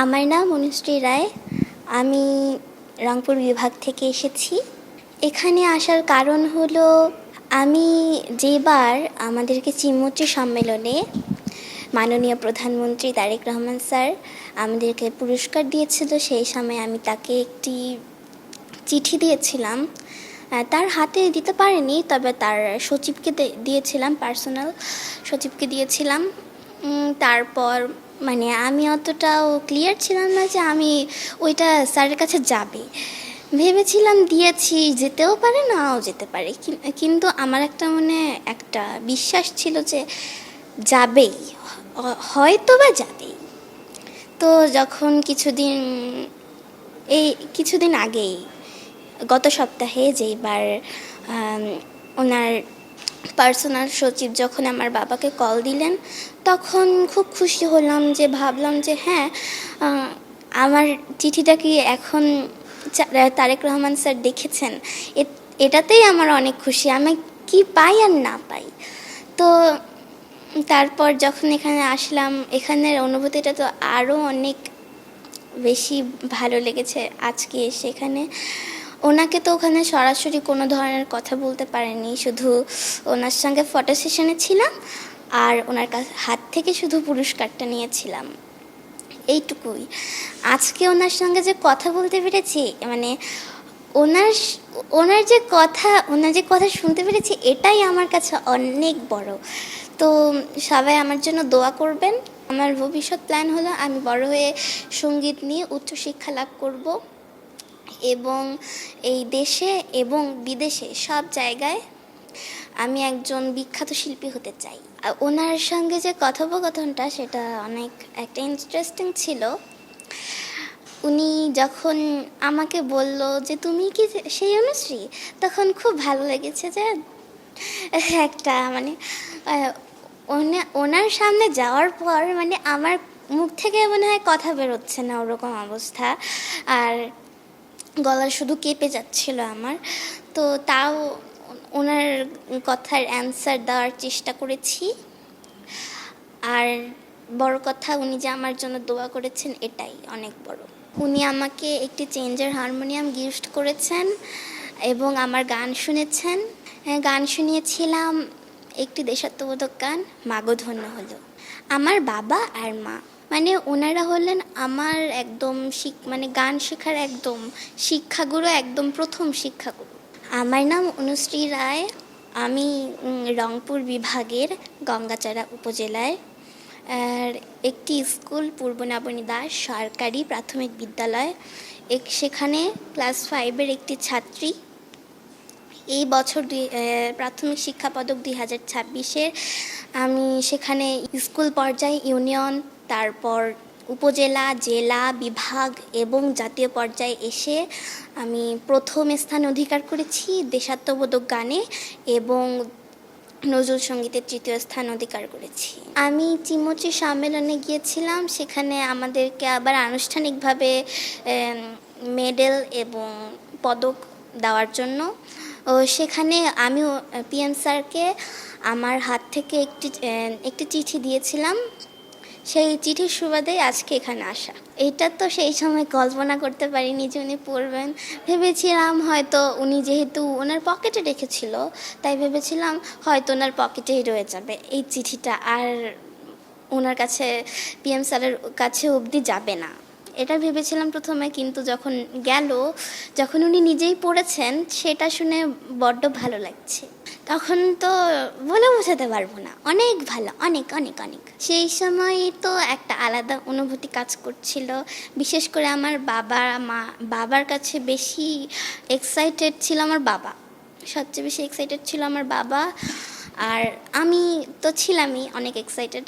আমার নাম অনুশ্রী রায়। আমি রংপুর বিভাগ থেকে এসেছি। এখানে আসার কারণ হলো আমি যেবার আমাদেরকে চিমুচি সম্মেলনে মাননীয় প্রধানমন্ত্রী তারেক রহমান স্যার আমাদেরকে পুরস্কার দিয়েছিল, সেই সময় আমি তাকে একটি চিঠি দিয়েছিলাম। তার হাতে দিতে পারিনি, তবে তার সচিবকে দিয়েছিলাম, পার্সোনাল সচিবকে দিয়েছিলাম। তারপর আমি অতটাও ক্লিয়ার ছিলাম না যে আমি ওইটা স্যারের কাছে যাবে। ভেবেছিলাম দিয়েছি, যেতেও পারে নাও যেতে পারে, কিন্তু আমার একটা বিশ্বাস ছিল যে যাবেই, হয়তো বা যাবেই। তো যখন কিছুদিন আগেই গত সপ্তাহে যেবার ওনার পার্সোনাল সচিব যখন আমার বাবাকে কল দিলেন, তখন খুব খুশি হলাম, যে ভাবলাম যে হ্যাঁ, আমার চিঠিটা কি এখন তারেক রহমান স্যার দেখেছেন, এটাতেই আমার অনেক খুশি, আমি কি পাই আর না পাই। তো তারপর যখন এখানে আসলাম, এখানের অনুভূতিটা তো আরও অনেক বেশি ভালো লেগেছে আজকে এসে। ওনাকে তো ওখানে সরাসরি কোনো ধরনের কথা বলতে পারিনি, শুধু ওনার সঙ্গে ফটো সেশনে ছিলাম আর ওনার হাত থেকে শুধু পুরস্কারটা নিয়েছিলাম, এইটুকুই। আজকে ওনার সঙ্গে যে কথা বলতে পেরেছি, ওনার যে কথা শুনতে পেরেছি, এটাই আমার কাছে অনেক বড়। তো সবাই আমার জন্য দোয়া করবেন। আমার ভবিষ্যৎ প্ল্যান হলো আমি বড় হয়ে সঙ্গীত নিয়ে উচ্চশিক্ষা লাভ করব এবং এই দেশে এবং বিদেশে সব জায়গায় আমি একজন বিখ্যাত শিল্পী হতে চাই। ওনার সঙ্গে যে কথোপকথনটা, সেটা অনেক একটা ইন্টারেস্টিং ছিল। উনি যখন আমাকে বলল যে তুমি কি সেই অনুশ্রী, তখন খুব ভালো লেগেছে যে একটা ওনার সামনে যাওয়ার পর আমার মুখ থেকে মনে হয় কথা বেরোচ্ছে না, ওরকম অবস্থা, আর গলা শুধু কেঁপে যাচ্ছিল আমার। তো তাও ওনার কথার অ্যান্সার দেওয়ার চেষ্টা করেছি। আর বড় কথা, উনি যে আমার জন্য দোয়া করেছেন, এটাই অনেক বড়। উনি আমাকে একটি চেঞ্জার হারমোনিয়াম গিফট করেছেন এবং আমার গান শুনেছেন। গান শুনিয়েছিলাম একটি দেশাত্মবোধক গান, মাগো ধন্য হলো। আমার বাবা আর মা ওনারা হলেন আমার একদম গান শেখার একদম শিক্ষাগুরু, একদম প্রথম শিক্ষাগুরু। আমার নাম অনুশ্রী রায়। আমি রংপুর বিভাগের গঙ্গাচড়া উপজেলায় একটি স্কুল, পূর্ব নাবনী দাস সরকারি প্রাথমিক বিদ্যালয়, সেখানে ক্লাস 5-এর একটি ছাত্রী। এই বছর প্রাথমিক শিক্ষা পদক 2026-এ আমি সেখানে স্কুল পর্যায়ে, ইউনিয়ন, তারপর উপজেলা, জেলা, বিভাগ এবং জাতীয় পর্যায়ে এসে আমি প্রথম স্থান অধিকার করেছি দেশাত্মবোধক গানে, এবং নজরুল সঙ্গীতের 3য় স্থান অধিকার করেছি। আমি চিমুচি সম্মেলনে গিয়েছিলাম, সেখানে আমাদেরকে আবার আনুষ্ঠানিকভাবে মেডেল এবং পদক দেওয়ার জন্য। সেখানে আমি পিএম স্যারকে আমার হাত থেকে একটি চিঠি দিয়েছিলাম। সেই চিঠির সুবাদে আজকে এখানে আসা। এটা তো সেই সময় কল্পনা করতে পারিনি যে উনি পড়বেন। ভেবেছিলাম হয়তো উনি যেহেতু ওনার পকেটে রেখেছিল, তাই ভেবেছিলাম হয়তো ওনার পকেটেই রয়ে যাবে এই চিঠিটা, আর ওনার কাছে, পিএম স্যারের কাছে অবধি যাবে না, এটা ভেবেছিলাম প্রথমে। কিন্তু যখন উনি নিজেই পড়েছেন, সেটা শুনে বড্ড ভালো লাগছে। তখন তো বলে বোঝাতে পারবো না, অনেক ভালো, অনেক অনেক অনেক। সেই সময় তো একটা আলাদা অনুভূতি কাজ করছিল। বিশেষ করে আমার বাবার কাছে বেশি এক্সাইটেড ছিল আমার বাবা, সবচেয়ে বেশি এক্সাইটেড ছিল আমার বাবা। আর আমি তো ছিলামই অনেক এক্সাইটেড,